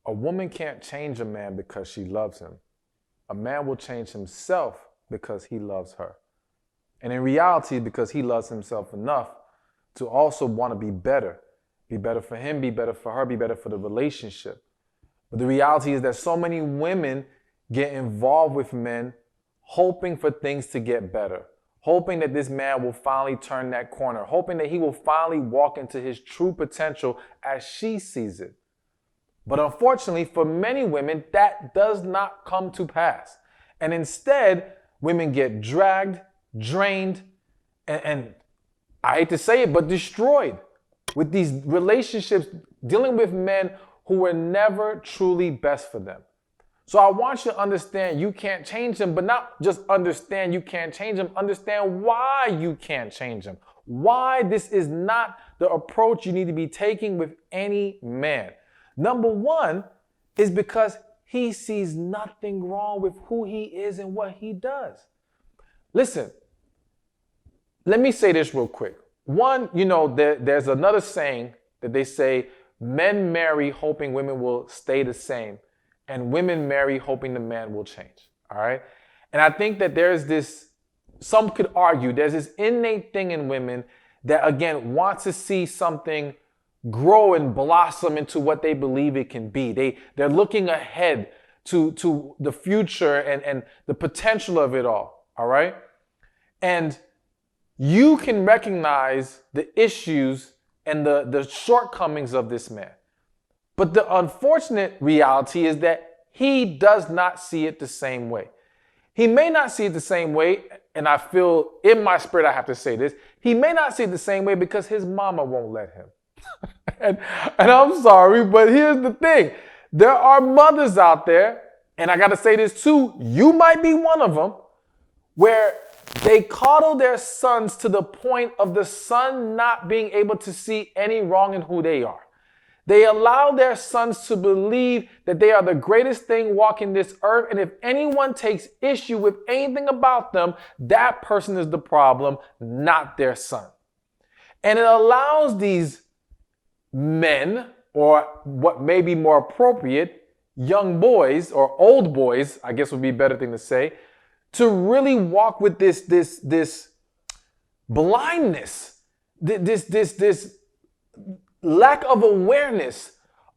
A woman can't change a man because she loves him. A man will change himself because he loves her. And in reality, because he loves himself enough to also want to be better. Be better for him, be better for her, be better for the relationship. But the reality is that so many women get involved with men hoping for things to get better, hoping that this man will finally turn that corner, hoping that he will finally walk into his true potential as she sees it. But unfortunately, for many women, that does not come to pass. And instead, women get dragged, drained, and I hate to say it, but destroyed with these relationships, dealing with men who were never truly best for them. So I want you to understand you can't change them, but not just understand you can't change them, understand why you can't change them. Why this is not the approach you need to be taking with any man. Number one is because he sees nothing wrong with who he is and what he does. Listen, let me say this real quick. One, there's another saying that they say, men marry hoping women will stay the same, and women marry hoping the man will change. All right. And I think that there's this, some could argue, there's this innate thing in women that, again, wants to see something grow and blossom into what they believe it can be. They're looking ahead to the future and the potential of it all. All right. And you can recognize the issues and the shortcomings of this man. But the unfortunate reality is that he does not see it the same way. He may not see it the same way, and I feel in my spirit I have to say this. He may not see it the same way because his mama won't let him. and I'm sorry, but here's the thing. There are mothers out there, and I got to say this too, you might be one of them, where they coddle their sons to the point of the son not being able to see any wrong in who they are. They allow their sons to believe that they are the greatest thing walking this earth, and if anyone takes issue with anything about them, that person is the problem, not their son. And it allows these men, or what may be more appropriate, young boys or old boys, I guess would be a better thing to say, to really walk with this blindness, this lack of awareness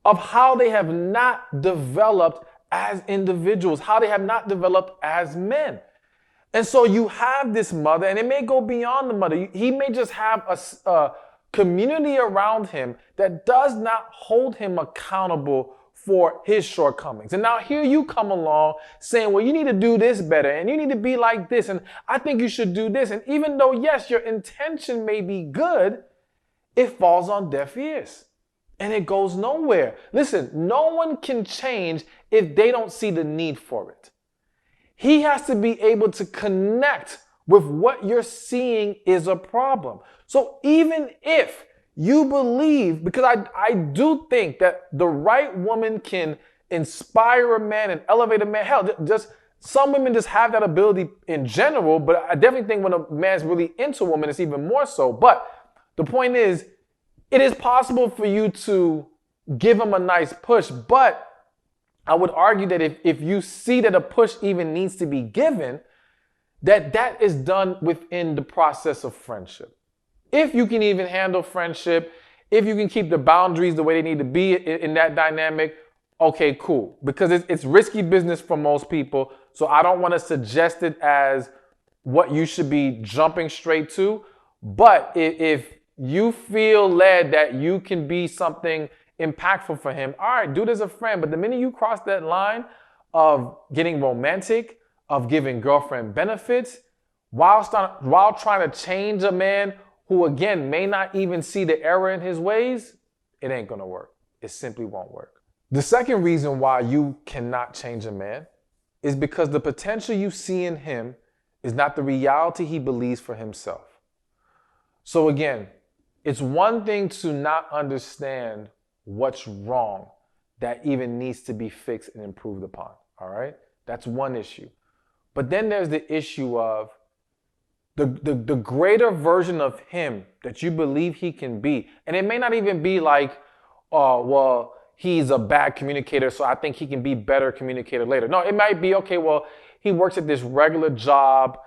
of how they have not developed as individuals, how they have not developed as men. And so you have this mother, and it may go beyond the mother. He may just have a community around him that does not hold him accountable for his shortcomings. And now here you come along saying, well, you need to do this better, and you need to be like this, and I think you should do this. And even though, yes, your intention may be good, it falls on deaf ears and it goes nowhere. Listen, no one can change if they don't see the need for it. He has to be able to connect with what you're seeing is a problem. So even if you believe, because I do think that the right woman can inspire a man and elevate a man. Hell, just some women just have that ability in general, but I definitely think when a man's really into a woman, it's even more so. But the point is, it is possible for you to give him a nice push, but I would argue that if you see that a push even needs to be given, that is done within the process of friendship. If you can even handle friendship, if you can keep the boundaries the way they need to be in that dynamic, okay, cool. Because it's risky business for most people, so I don't want to suggest it as what you should be jumping straight to. But if you feel led that you can be something impactful for him, all right, do it as a friend. But the minute you cross that line of getting romantic, of giving girlfriend benefits, while trying to change a man who, again, may not even see the error in his ways, it ain't going to work. It simply won't work. The second reason why you cannot change a man is because the potential you see in him is not the reality he believes for himself. So again, it's one thing to not understand what's wrong that even needs to be fixed and improved upon, all right? That's one issue. But then there's the issue of the greater version of him that you believe he can be. And it may not even be like, well, he's a bad communicator, so I think he can be better communicator later. No, it might be, okay, well, he works at this regular job.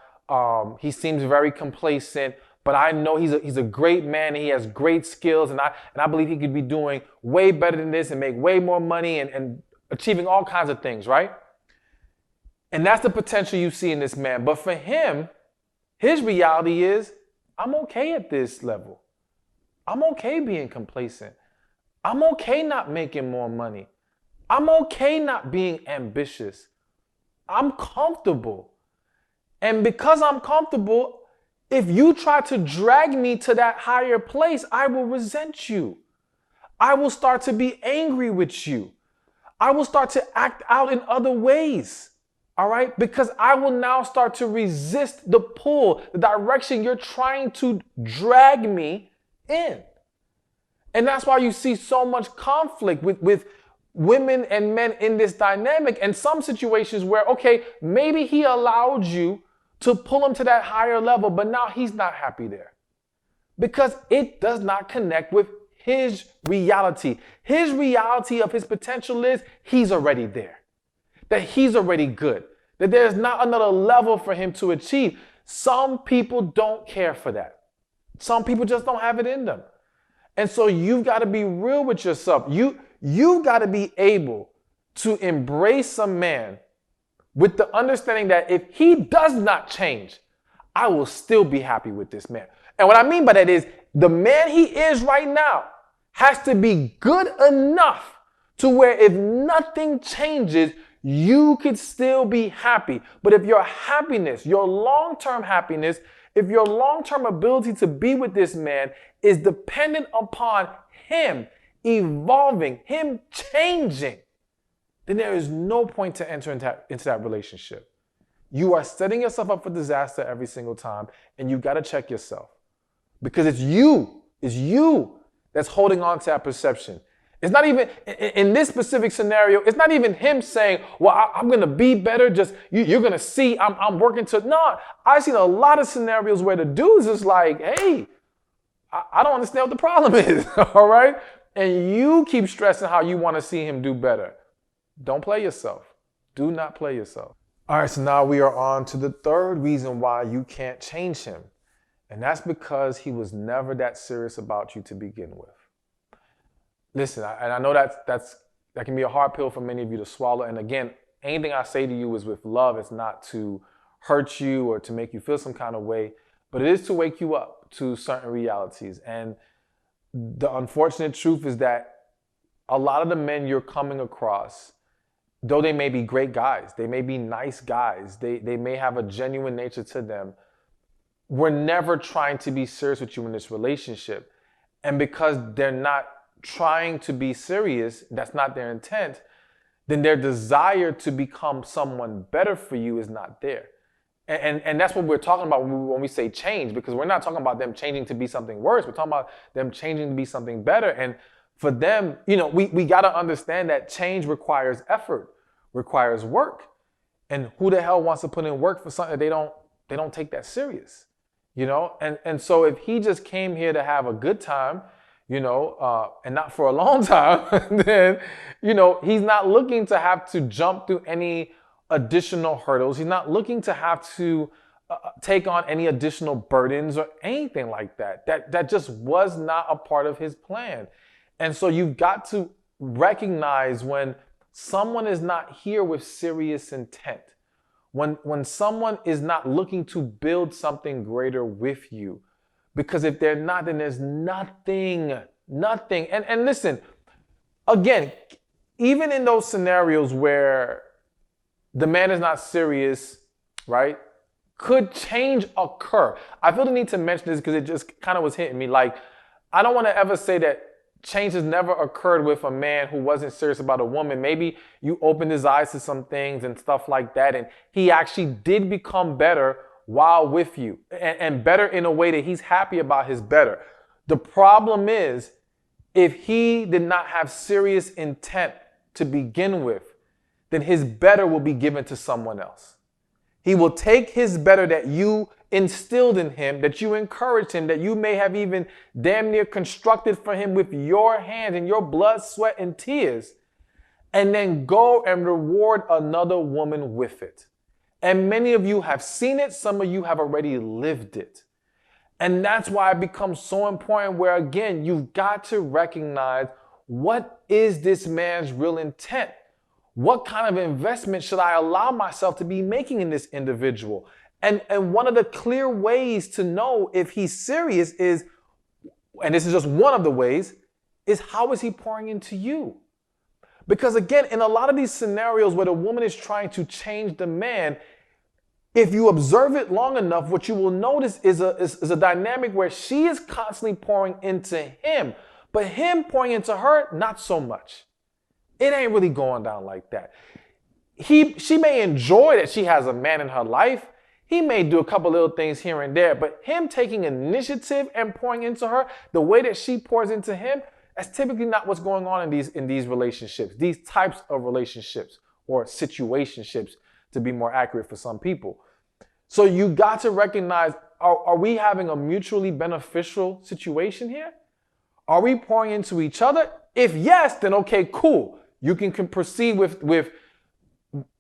He seems very complacent, but I know he's a great man. And he has great skills, and I believe he could be doing way better than this and make way more money and achieving all kinds of things, right? And that's the potential you see in this man. But for him, his reality is, I'm okay at this level. I'm okay being complacent. I'm okay not making more money. I'm okay not being ambitious. I'm comfortable. And because I'm comfortable, if you try to drag me to that higher place, I will resent you. I will start to be angry with you. I will start to act out in other ways. All right? Because I will now start to resist the pull, the direction you're trying to drag me in. And that's why you see so much conflict with women and men in this dynamic, and some situations where, okay, maybe he allowed you to pull him to that higher level, but now he's not happy there because it does not connect with his reality. His reality of his potential is he's already there, that he's already good, that there's not another level for him to achieve. Some people don't care for that. Some people just don't have it in them. And so you've got to be real with yourself. You've got to be able to embrace a man with the understanding that if he does not change, I will still be happy with this man. And what I mean by that is the man he is right now has to be good enough to where if nothing changes, you could still be happy. But if your happiness, your long-term happiness, if your long-term ability to be with this man is dependent upon him evolving, him changing, then there is no point to enter into that relationship. You are setting yourself up for disaster every single time, and you've got to check yourself. Because it's you that's holding on to that perception. It's not even, in this specific scenario, it's not even him saying, well, I'm going to be better, just, you're going to see, I'm working to, no. I've seen a lot of scenarios where the dude's just like, hey, I don't understand what the problem is, all right? And you keep stressing how you want to see him do better. Don't play yourself. Do not play yourself. All right, so now we are on to the third reason why you can't change him. And that's because he was never that serious about you to begin with. Listen, and I know that can be a hard pill for many of you to swallow. And again, anything I say to you is with love. It's not to hurt you or to make you feel some kind of way, but it is to wake you up to certain realities. And the unfortunate truth is that a lot of the men you're coming across, though they may be great guys, they may be nice guys, they may have a genuine nature to them, we're never trying to be serious with you in this relationship. And because they're not trying to be serious, that's not their intent, then their desire to become someone better for you is not there. And that's what we're talking about when we say change, because we're not talking about them changing to be something worse. We're talking about them changing to be something better. And for them, we got to understand that change requires effort, requires work. And who the hell wants to put in work for something that they don't take that serious, And so if he just came here to have a good time, and not for a long time, then, he's not looking to have to jump through any additional hurdles. He's not looking to have to take on any additional burdens or anything like that. That just was not a part of his plan. And so you've got to recognize when someone is not here with serious intent, when someone is not looking to build something greater with you. Because if they're not, then there's nothing. And listen, again, even in those scenarios where the man is not serious, right? Could change occur? I feel the need to mention this because it just kind of was hitting me. Like, I don't want to ever say that change has never occurred with a man who wasn't serious about a woman. Maybe you opened his eyes to some things and stuff like that, and he actually did become better while with you, and better in a way that he's happy about his better. The problem is, if he did not have serious intent to begin with, then his better will be given to someone else. He will take his better that you instilled in him, that you encouraged him, that you may have even damn near constructed for him with your hands and your blood, sweat, and tears, and then go and reward another woman with it. And many of you have seen it. Some of you have already lived it. And that's why it becomes so important where, again, you've got to recognize, what is this man's real intent? What kind of investment should I allow myself to be making in this individual? And one of the clear ways to know if he's serious is, and this is just one of the ways, is how is he pouring into you? Because again, in a lot of these scenarios where the woman is trying to change the man, if you observe it long enough, what you will notice is a dynamic where she is constantly pouring into him, but him pouring into her, not so much. It ain't really going down like that. She may enjoy that she has a man in her life. He may do a couple little things here and there, but him taking initiative and pouring into her the way that she pours into him, that's typically not what's going on in these relationships, these types of relationships, or situationships, to be more accurate for some people. So you got to recognize, are we having a mutually beneficial situation here? Are we pouring into each other? If yes, then okay, cool. You can proceed with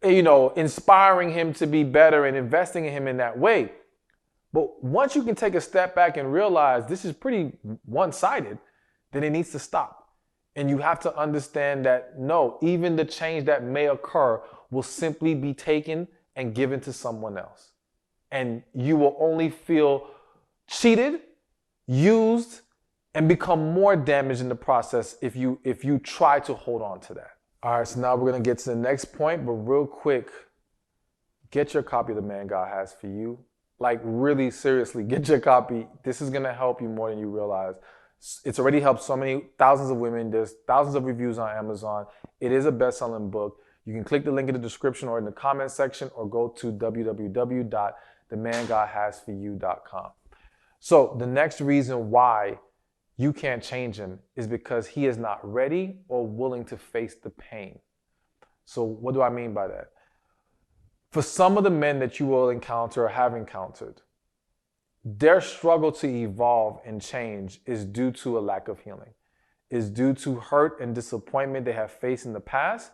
inspiring him to be better and investing in him in that way. But once you can take a step back and realize this is pretty one-sided, then it needs to stop. And you have to understand that no, even the change that may occur will simply be taken and given to someone else. And you will only feel cheated, used, and become more damaged in the process if you try to hold on to that. All right, so now we're going to get to the next point, but real quick, get your copy of The Man God Has For You. Like, really, seriously, get your copy. This is going to help you more than you realize. It's already helped so many thousands of women. There's thousands of reviews on Amazon. It is a best-selling book. You can click the link in the description or in the comment section, or go to www.themangodhasforyou.com. So the next reason why you can't change him is because he is not ready or willing to face the pain. So what do I mean by that? For some of the men that you will encounter or have encountered, their struggle to evolve and change is due to a lack of healing, is due to hurt and disappointment they have faced in the past,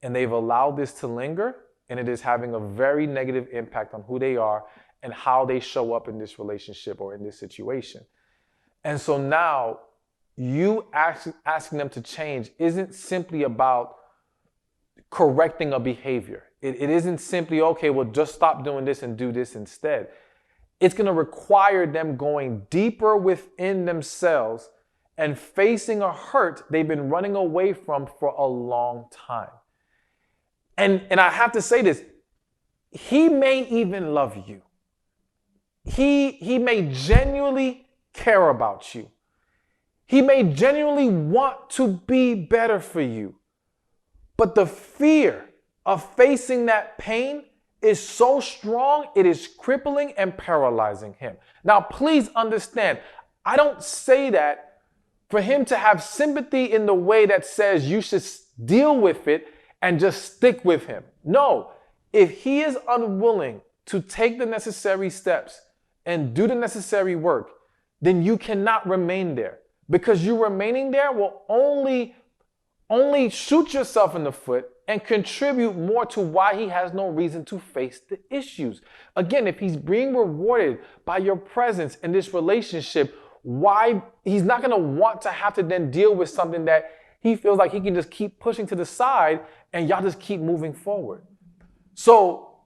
and they've allowed this to linger, and it is having a very negative impact on who they are and how they show up in this relationship or in this situation. And so now you asking them to change isn't simply about correcting a behavior. It isn't simply, okay, well, just stop doing this and do this instead. It's going to require them going deeper within themselves and facing a hurt they've been running away from for a long time. And I have to say this, he may even love you. He may genuinely care about you. He may genuinely want to be better for you. But the fear of facing that pain is so strong, it is crippling and paralyzing him. Now, please understand, I don't say that for him to have sympathy in the way that says you should deal with it and just stick with him. No, if he is unwilling to take the necessary steps and do the necessary work, then you cannot remain there, because you remaining there will only shoot yourself in the foot and contribute more to why he has no reason to face the issues. Again, if he's being rewarded by your presence in this relationship, why he's not going to want to have to then deal with something that he feels like he can just keep pushing to the side and y'all just keep moving forward. So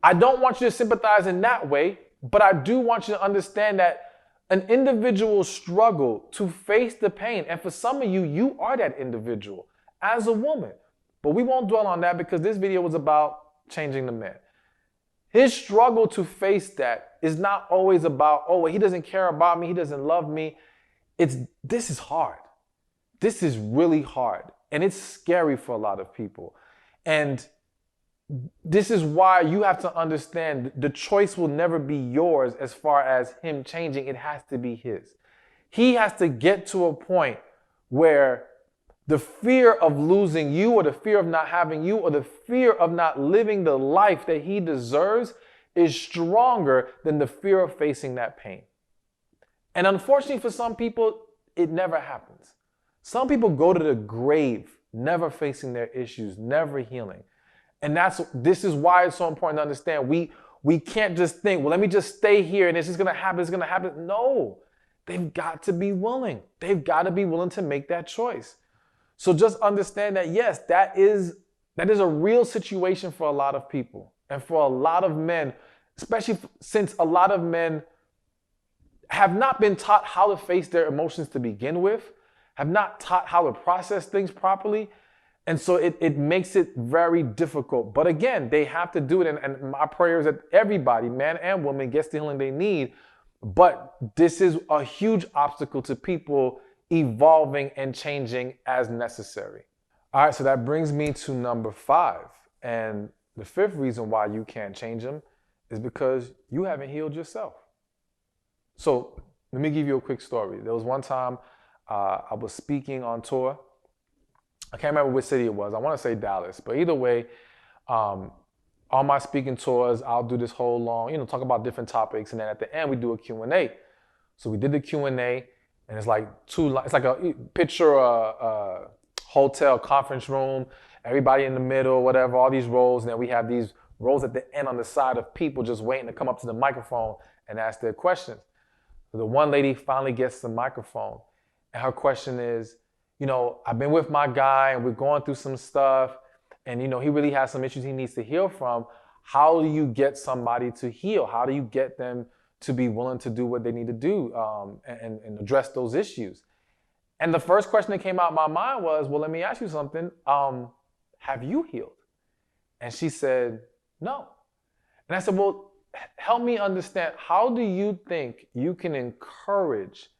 I don't want you to sympathize in that way, but I do want you to understand that an individual's struggle to face the pain, and for some of you, you are that individual as a woman. But we won't dwell on that because this video was about changing the man. His struggle to face that is not always about, oh, well, he doesn't care about me, he doesn't love me. This is hard. This is really hard. And it's scary for a lot of people. And this is why you have to understand the choice will never be yours as far as him changing. It has to be his. He has to get to a point where the fear of losing you, or the fear of not having you, or the fear of not living the life that he deserves is stronger than the fear of facing that pain. And unfortunately for some people, it never happens. Some people go to the grave never facing their issues, never healing. And this is why it's so important to understand. We can't just think, well, let me just stay here and it's just going to happen. It's going to happen. No, they've got to be willing. They've got to be willing to make that choice. So just understand that, yes, that is a real situation for a lot of people. And for a lot of men, especially since a lot of men have not been taught how to face their emotions to begin with, have not taught how to process things properly. And so it makes it very difficult. But again, they have to do it. And my prayer is that everybody, man and woman, gets the healing they need. But this is a huge obstacle to people evolving and changing as necessary. All right, so that brings me to number 5. And the 5th reason why you can't change them is because you haven't healed yourself. So let me give you a quick story. There was one time I was speaking on tour. I can't remember which city it was. I want to say Dallas. But either way, on my speaking tours, I'll do this whole long, talk about different topics. And then at the end, we do a Q&A. So we did the Q&A, and it's like a picture a hotel conference room, everybody in the middle, whatever, all these rows. And then we have these rows at the end on the side of people just waiting to come up to the microphone and ask their questions. So the one lady finally gets the microphone, and her question is, I've been with my guy and we're going through some stuff, and he really has some issues he needs to heal from. How do you get somebody to heal? How do you get them to be willing to do what they need to do and address those issues? And the first question that came out of my mind was, well, let me ask you something. Have you healed? And she said, no. And I said, well, help me understand. How do you think you can encourage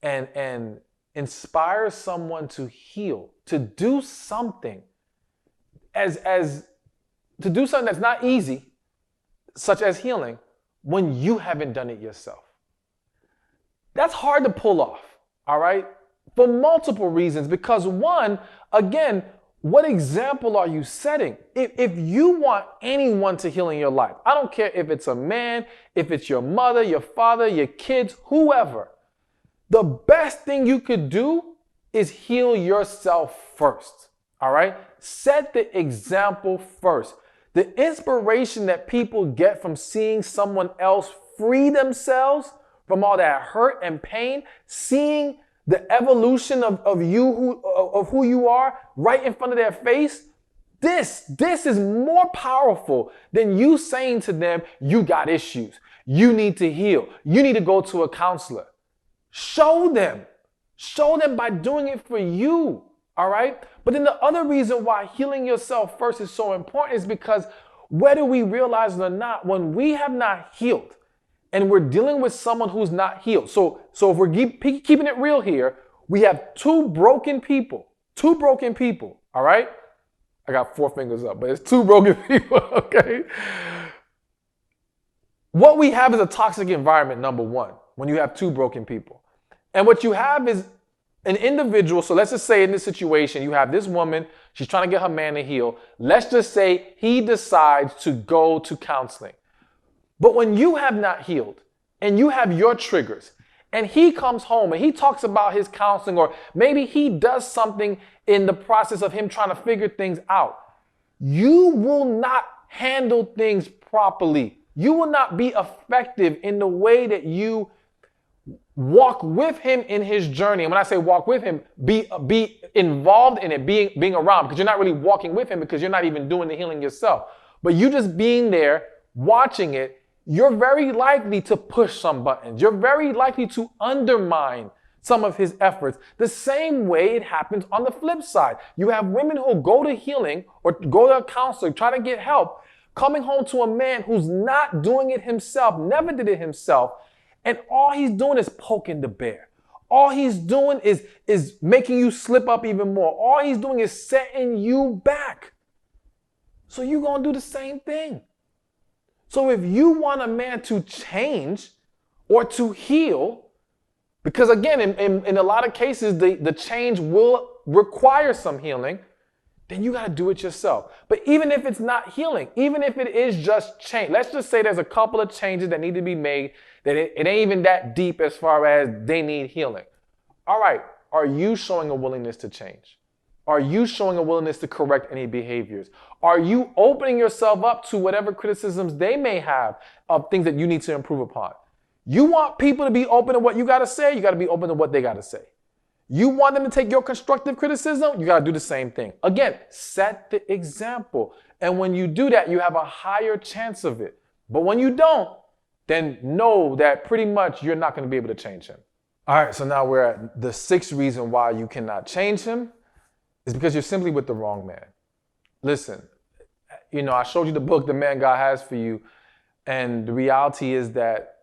and inspire someone to heal, to do something to do something that's not easy, such as healing, when you haven't done it yourself? That's hard to pull off, all right? For multiple reasons. Because one, again, what example are you setting? If you want anyone to heal in your life, I don't care if it's a man, if it's your mother, your father, your kids, whoever, the best thing you could do is heal yourself first, all right? Set the example first. The inspiration that people get from seeing someone else free themselves from all that hurt and pain, seeing the evolution of who you are right in front of their face, this is more powerful than you saying to them, you got issues, you need to heal, you need to go to a counselor. Show them by doing it for you, all right? But then the other reason why healing yourself first is so important is because whether we realize it or not, when we have not healed and we're dealing with someone who's not healed. So if we're keeping it real here, we have two broken people, all right? I got 4 fingers up, but it's 2 broken people, okay? What we have is a toxic environment, number 1, when you have 2 broken people. And what you have is an individual. So let's just say in this situation, you have this woman, she's trying to get her man to heal. Let's just say he decides to go to counseling. But when you have not healed and you have your triggers and he comes home and he talks about his counseling, or maybe he does something in the process of him trying to figure things out, you will not handle things properly. You will not be effective in the way that you walk with him in his journey. And when I say walk with him, be involved in it, being around, because you're not really walking with him because you're not even doing the healing yourself. But you just being there, watching it, you're very likely to push some buttons. You're very likely to undermine some of his efforts. The same way it happens on the flip side. You have women who go to healing or go to a counselor, try to get help, coming home to a man who's not doing it himself, never did it himself, and all he's doing is poking the bear. All he's doing is making you slip up even more. All he's doing is setting you back. So you're going to do the same thing. So if you want a man to change or to heal, because again, in a lot of cases, the change will require some healing. then you got to do it yourself. But even if it's not healing, even if it is just change, let's just say there's a couple of changes that need to be made, that it ain't even that deep as far as they need healing. All right, are you showing a willingness to change? Are you showing a willingness to correct any behaviors? Are you opening yourself up to whatever criticisms they may have of things that you need to improve upon? You want people to be open to what you got to say, you got to be open to what they got to say. You want them to take your constructive criticism, you got to do the same thing. Again, set the example. And when you do that, you have a higher chance of it. But when you don't, then know that pretty much you're not going to be able to change him. All right, so now we're at the sixth reason why you cannot change him is because you're simply with the wrong man. Listen, I showed you the book, The Man God Has for You. And the reality is that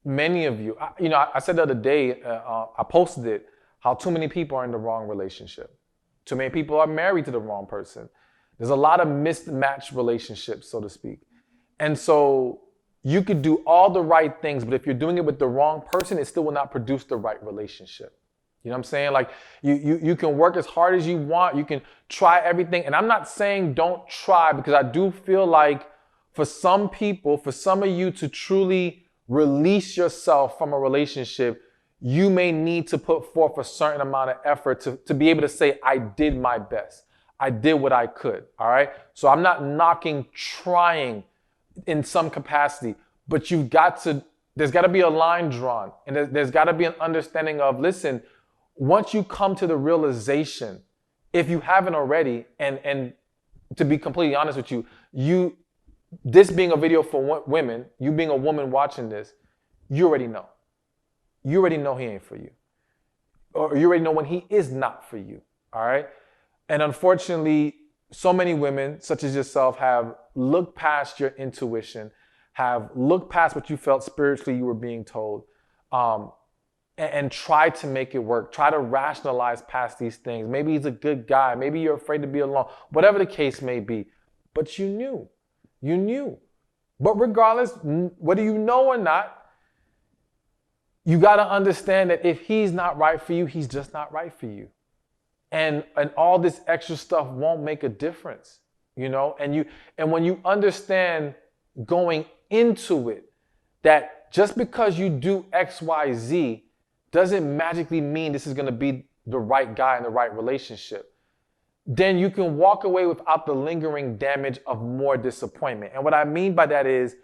many of you, I said the other day, I posted it, how too many people are in the wrong relationship. Too many people are married to the wrong person. There's a lot of mismatched relationships, so to speak. And so you could do all the right things, but if you're doing it with the wrong person, it still will not produce the right relationship. You know what I'm saying? Like you can work as hard as you want. You can try everything. And I'm not saying don't try, because I do feel like for some people, for some of you to truly release yourself from a relationship, you may need to put forth a certain amount of effort to be able to say, I did my best. I did what I could. All right. So I'm not knocking trying in some capacity, but there's got to be a line drawn, and there's got to be an understanding of, listen, once you come to the realization, if you haven't already, and to be completely honest with you, this being a video for women, you being a woman watching this, you already know. You already know he ain't for you. Or you already know when he is not for you. All right. And unfortunately, so many women, such as yourself, have looked past your intuition, have looked past what you felt spiritually you were being told, and try to make it work. Try to rationalize past these things. Maybe he's a good guy. Maybe you're afraid to be alone. Whatever the case may be. But you knew. You knew. But regardless, whether you know or not, you got to understand that if he's not right for you, he's just not right for you. And all this extra stuff won't make a difference, and when you understand going into it, that just because you do X, Y, Z doesn't magically mean this is going to be the right guy in the right relationship, then you can walk away without the lingering damage of more disappointment. And what I mean by that is,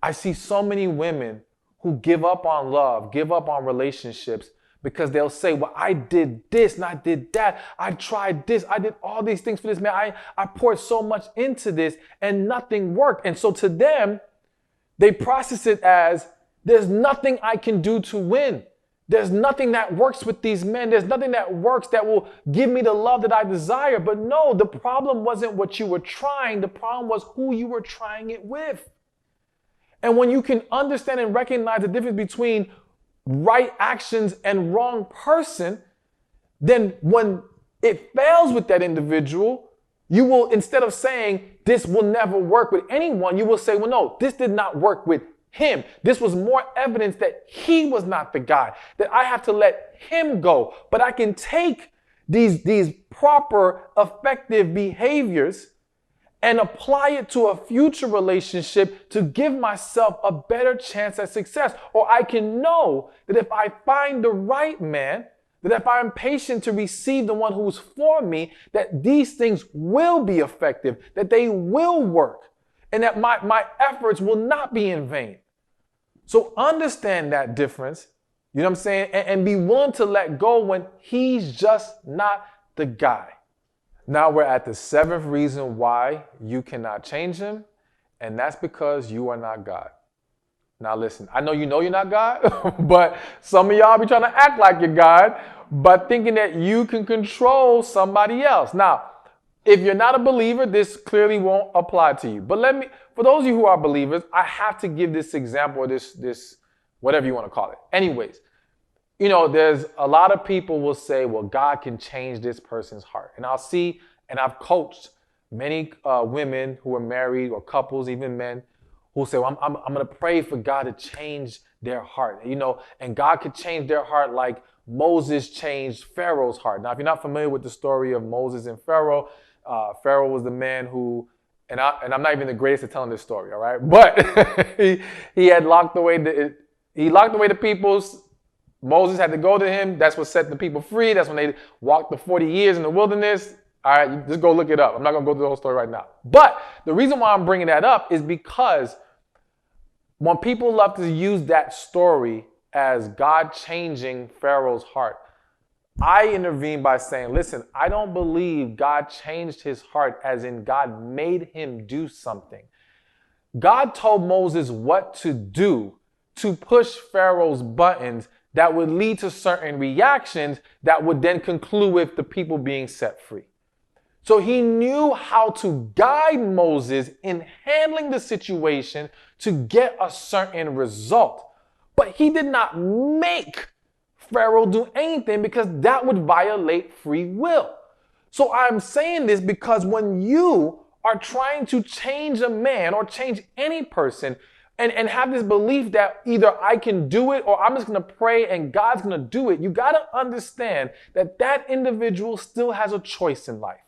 I see so many women who give up on love, give up on relationships, because they'll say, well, I did this and I did that. I tried this. I did all these things for this man. I poured so much into this and nothing worked. And so to them, they process it as, there's nothing I can do to win. There's nothing that works with these men. There's nothing that works that will give me the love that I desire. But no, the problem wasn't what you were trying. The problem was who you were trying it with. And when you can understand and recognize the difference between right actions and wrong person, then when it fails with that individual, you will, instead of saying this will never work with anyone, you will say, well, no, this did not work with him. This was more evidence that he was not the guy, that I have to let him go. But I can take these proper, effective behaviors and apply it to a future relationship to give myself a better chance at success. Or I can know that if I find the right man, that if I'm patient to receive the one who's for me, that these things will be effective, that they will work, and that my efforts will not be in vain. So understand that difference, you know what I'm saying? And be willing to let go when he's just not the guy. Now we're at the seventh reason why you cannot change him, and that's because you are not God. Now listen, I know you're not God, but some of y'all be trying to act like you're God, but thinking that you can control somebody else. Now, if you're not a believer, this clearly won't apply to you. But for those of you who are believers, I have to give this example, or this whatever you want to call it. Anyways, there's a lot of people will say, well, God can change this person's heart. And I'll see, and I've coached many women who are married, or couples, even men, who say, well, I'm going to pray for God to change their heart, and God could change their heart like Moses changed Pharaoh's heart. Now, if you're not familiar with the story of Moses and Pharaoh, Pharaoh was the man who, and I'm not even the greatest at telling this story, all right? But he had locked away the peoples. Moses had to go to him. That's what set the people free. That's when they walked the 40 years in the wilderness. All right, you just go look it up. I'm not going to go through the whole story right now. But the reason why I'm bringing that up is because when people love to use that story as God changing Pharaoh's heart, I intervene by saying, listen, I don't believe God changed his heart as in God made him do something. God told Moses what to do to push Pharaoh's buttons that would lead to certain reactions that would then conclude with the people being set free. So he knew how to guide Moses in handling the situation to get a certain result. But he did not make Pharaoh do anything because that would violate free will. So I'm saying this because when you are trying to change a man or change any person, and have this belief that either I can do it or I'm just going to pray and God's going to do it, you got to understand that that individual still has a choice in life.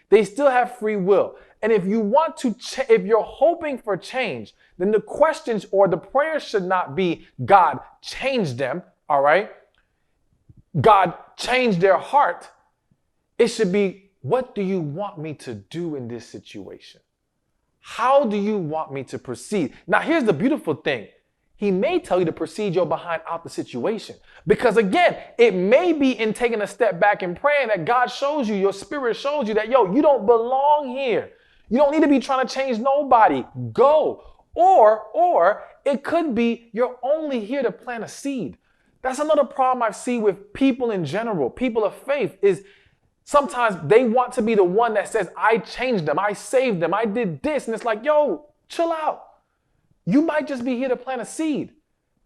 They still have free will. And if you want to, if you're hoping for change, then the questions or the prayers should not be, God, change them, all right? God, change their heart. It should be, what do you want me to do in this situation? How do you want me to proceed? Now, here's the beautiful thing. He may tell you to proceed your behind out the situation. Because again, it may be in taking a step back and praying that God shows you, your spirit shows you that, yo, you don't belong here. You don't need to be trying to change nobody. Go. Or it could be you're only here to plant a seed. That's another problem I see with people in general, people of faith, is sometimes they want to be the one that says, I changed them, I saved them, I did this. And it's like, yo, chill out. You might just be here to plant a seed.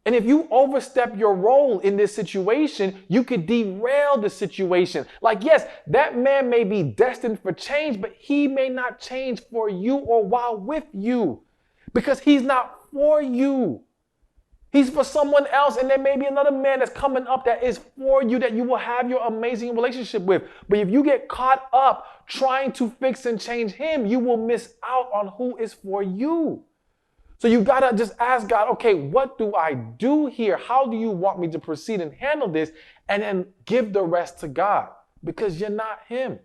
And if you overstep your role in this situation, you could derail the situation. Like, yes, that man may be destined for change, but he may not change for you or while with you because he's not for you. He's for someone else, and there may be another man that's coming up that is for you, that you will have your amazing relationship with. But if you get caught up trying to fix and change him, you will miss out on who is for you. So you got to just ask God, okay, what do I do here? How do you want me to proceed and handle this? And then give the rest to God, because you're not him.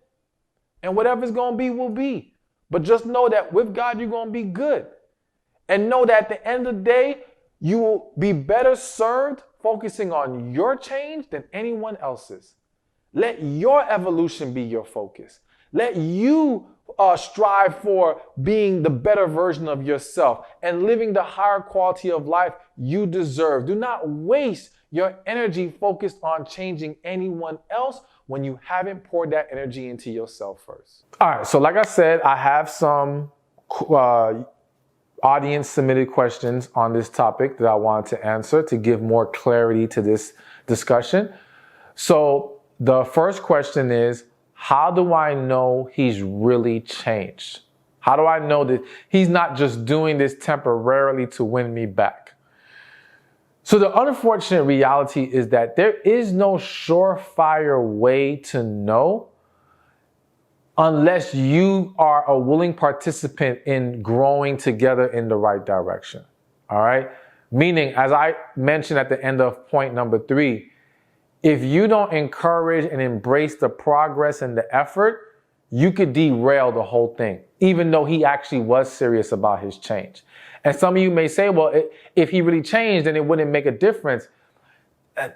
And whatever's going to be will be. But just know that with God, you're going to be good. And know that at the end of the day, you will be better served focusing on your change than anyone else's. Let your evolution be your focus. Let you strive for being the better version of yourself and living the higher quality of life you deserve. Do not waste your energy focused on changing anyone else when you haven't poured that energy into yourself first. All right, so like I said, I have some audience submitted questions on this topic that I wanted to answer to give more clarity to this discussion. So the first question is, how do I know he's really changed? How do I know that he's not just doing this temporarily to win me back? So the unfortunate reality is that there is no surefire way to know unless you are a willing participant in growing together in the right direction. All right? Meaning, as I mentioned at the end of point number 3, if you don't encourage and embrace the progress and the effort, you could derail the whole thing, even though he actually was serious about his change. And some of you may say, well, if he really changed, then it wouldn't make a difference.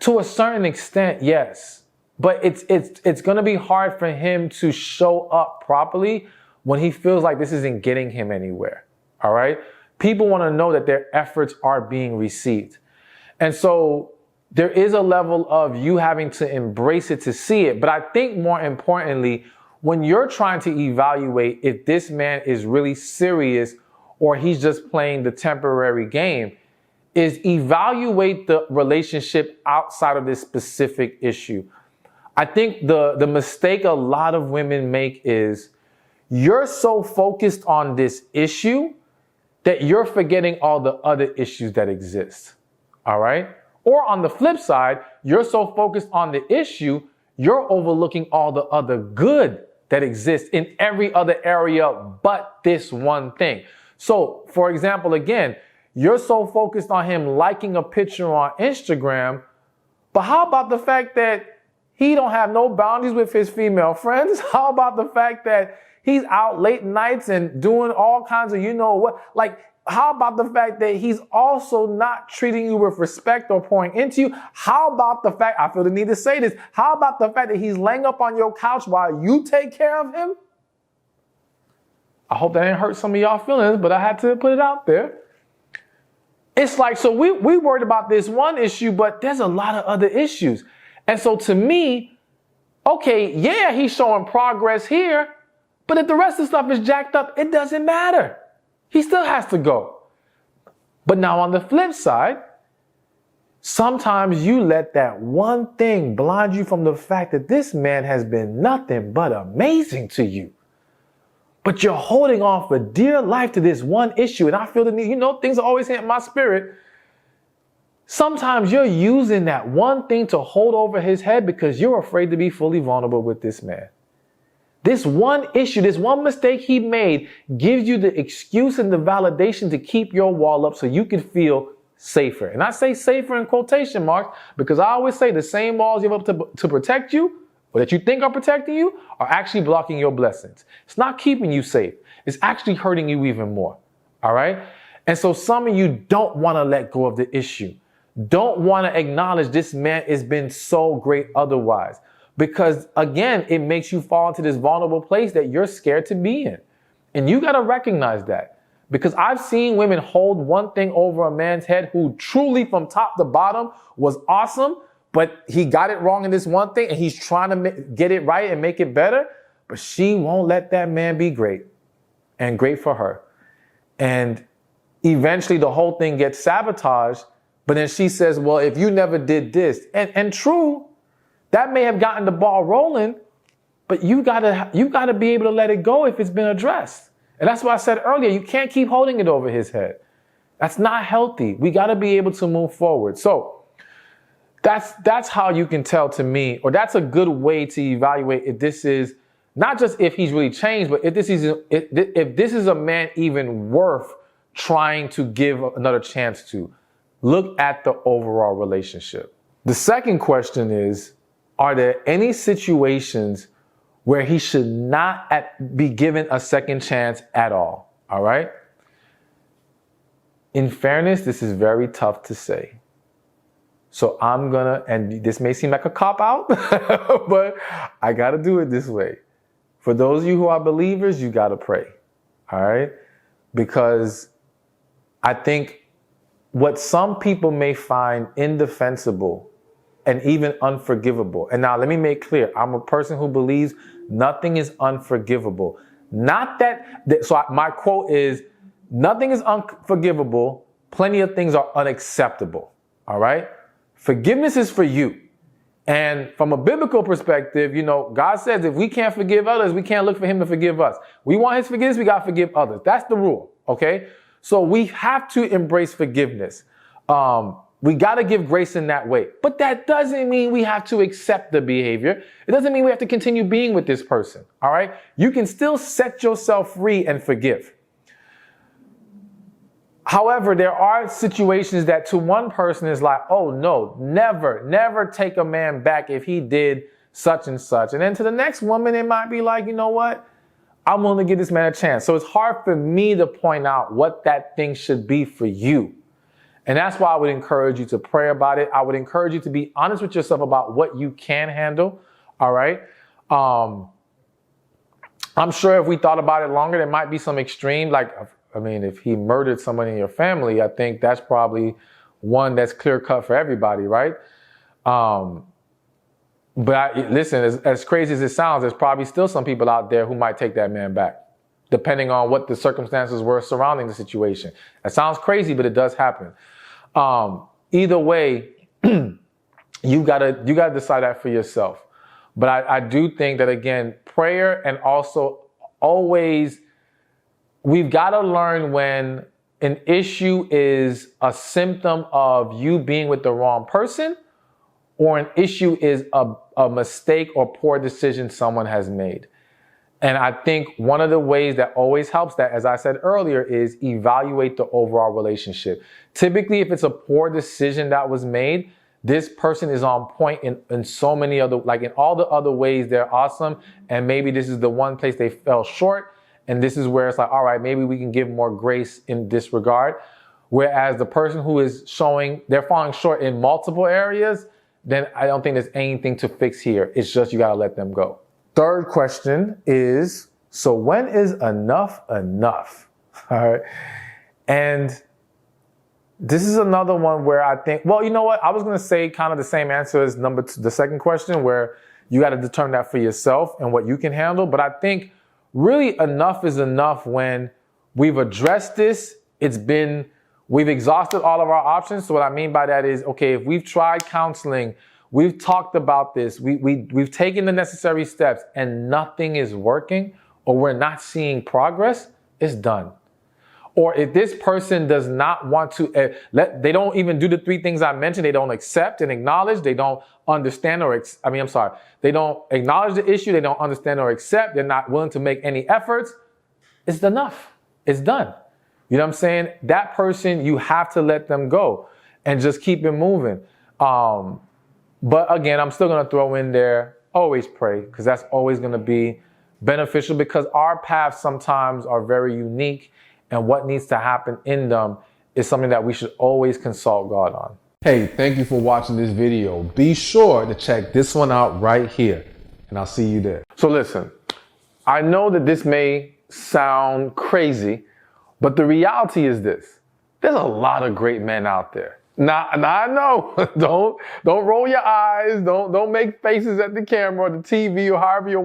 To a certain extent, yes. But it's going to be hard for him to show up properly when he feels like this isn't getting him anywhere. All right? People want to know that their efforts are being received. And so there is a level of you having to embrace it to see it. But I think more importantly, when you're trying to evaluate if this man is really serious or he's just playing the temporary game, is evaluate the relationship outside of this specific issue. I think the mistake a lot of women make is you're so focused on this issue that you're forgetting all the other issues that exist. All right? Or on the flip side, you're so focused on the issue, you're overlooking all the other good that exists in every other area but this one thing. So, for example, again, you're so focused on him liking a picture on Instagram, but how about the fact that he don't have no boundaries with his female friends? How about the fact that he's out late nights and doing all kinds of, you know what, like, how about the fact that he's also not treating you with respect or pouring into you? How about the fact, I feel the need to say this, how about the fact that he's laying up on your couch while you take care of him? I hope that didn't hurt some of y'all feelings, but I had to put it out there. It's like, so we worried about this one issue, but there's a lot of other issues. And so to me, okay, yeah, he's showing progress here, but if the rest of the stuff is jacked up, it doesn't matter. He still has to go. But now on the flip side, sometimes you let that one thing blind you from the fact that this man has been nothing but amazing to you. But you're holding on for dear life to this one issue. And I feel the need, you know, things are always hitting my spirit. Sometimes you're using that one thing to hold over his head because you're afraid to be fully vulnerable with this man. This one issue, this one mistake he made gives you the excuse and the validation to keep your wall up so you can feel safer. And I say safer in quotation marks because I always say the same walls you have up to protect you or that you think are protecting you are actually blocking your blessings. It's not keeping you safe. It's actually hurting you even more. All right? And so some of you don't want to let go of the issue. Don't want to acknowledge this man has been so great otherwise. Because again, it makes you fall into this vulnerable place that you're scared to be in. And you got to recognize that. Because I've seen women hold one thing over a man's head who truly from top to bottom was awesome, but he got it wrong in this one thing and he's trying to get it right and make it better. But she won't let that man be great and great for her. And eventually the whole thing gets sabotaged. But then she says, well, if you never did this, and true, that may have gotten the ball rolling, but you gotta be able to let it go if it's been addressed. And that's why I said earlier, you can't keep holding it over his head. That's not healthy. We gotta be able to move forward. So that's how you can tell to me, or that's a good way to evaluate if this is not just if he's really changed, but if this is a man even worth trying to give another chance to. Look at the overall relationship. The second question is, are there any situations where he should not be given a second chance at all? All right? In fairness, this is very tough to say. So and this may seem like a cop-out, but I got to do it this way. For those of you who are believers, you got to pray. All right? Because I think what some people may find indefensible and even unforgivable. And now let me make clear, I'm a person who believes nothing is unforgivable. Not that, my quote is, nothing is unforgivable. Plenty of things are unacceptable. All right? Forgiveness is for you. And from a biblical perspective, you know, God says if we can't forgive others, we can't look for him to forgive us. We want his forgiveness, we got to forgive others. That's the rule. Okay? So we have to embrace forgiveness. We got to give grace in that way. But that doesn't mean we have to accept the behavior. It doesn't mean we have to continue being with this person. All right? You can still set yourself free and forgive. However, there are situations that to one person is like, oh no, never take a man back if he did such and such. And then to the next woman, it might be like, you know what? I'm willing to give this man a chance. So it's hard for me to point out what that thing should be for you. And that's why I would encourage you to pray about it. I would encourage you to be honest with yourself about what you can handle. All right. I'm sure if we thought about it longer, there might be some extreme, if he murdered someone in your family, I think that's probably one that's clear cut for everybody. Right. Listen, as crazy as it sounds, there's probably still some people out there who might take that man back, depending on what the circumstances were surrounding the situation. That sounds crazy, but it does happen. Either way, you gotta decide that for yourself. But I do think that, again, prayer, and also always, we've got to learn when an issue is a symptom of you being with the wrong person, or an issue is a mistake or poor decision someone has made. And I think one of the ways that always helps that, as I said earlier, is evaluate the overall relationship. Typically, if it's a poor decision that was made, this person is on point in so many other, like in all the other ways, they're awesome. And maybe this is the one place they fell short. And this is where it's like, all right, maybe we can give more grace in this regard. Whereas the person who is showing they're falling short in multiple areas, then I don't think there's anything to fix here. It's just you got to let them go. Third question is, so when is enough enough? All right. And this is another one where I think, well, you know what? I was going to say kind of the same answer as the second question, where you got to determine that for yourself and what you can handle. But I think really enough is enough when we've addressed this. We've exhausted all of our options. So what I mean by that is, okay, if we've tried counseling, we've talked about this, we've taken the necessary steps and nothing is working, or we're not seeing progress, it's done. Or if this person does not want to, they don't even do the 3 things I mentioned, they don't accept and acknowledge, they don't understand they don't acknowledge the issue, they don't understand or accept, they're not willing to make any efforts, it's enough. It's done. You know what I'm saying? That person, you have to let them go and just keep it moving. But again, I'm still going to throw in there, always pray, because that's always going to be beneficial, because our paths sometimes are very unique, and what needs to happen in them is something that we should always consult God on. Hey, thank you for watching this video. Be sure to check this one out right here, and I'll see you there. So listen, I know that this may sound crazy, but the reality is this. There's a lot of great men out there. Now I know, don't roll your eyes, don't make faces at the camera or the TV or however you're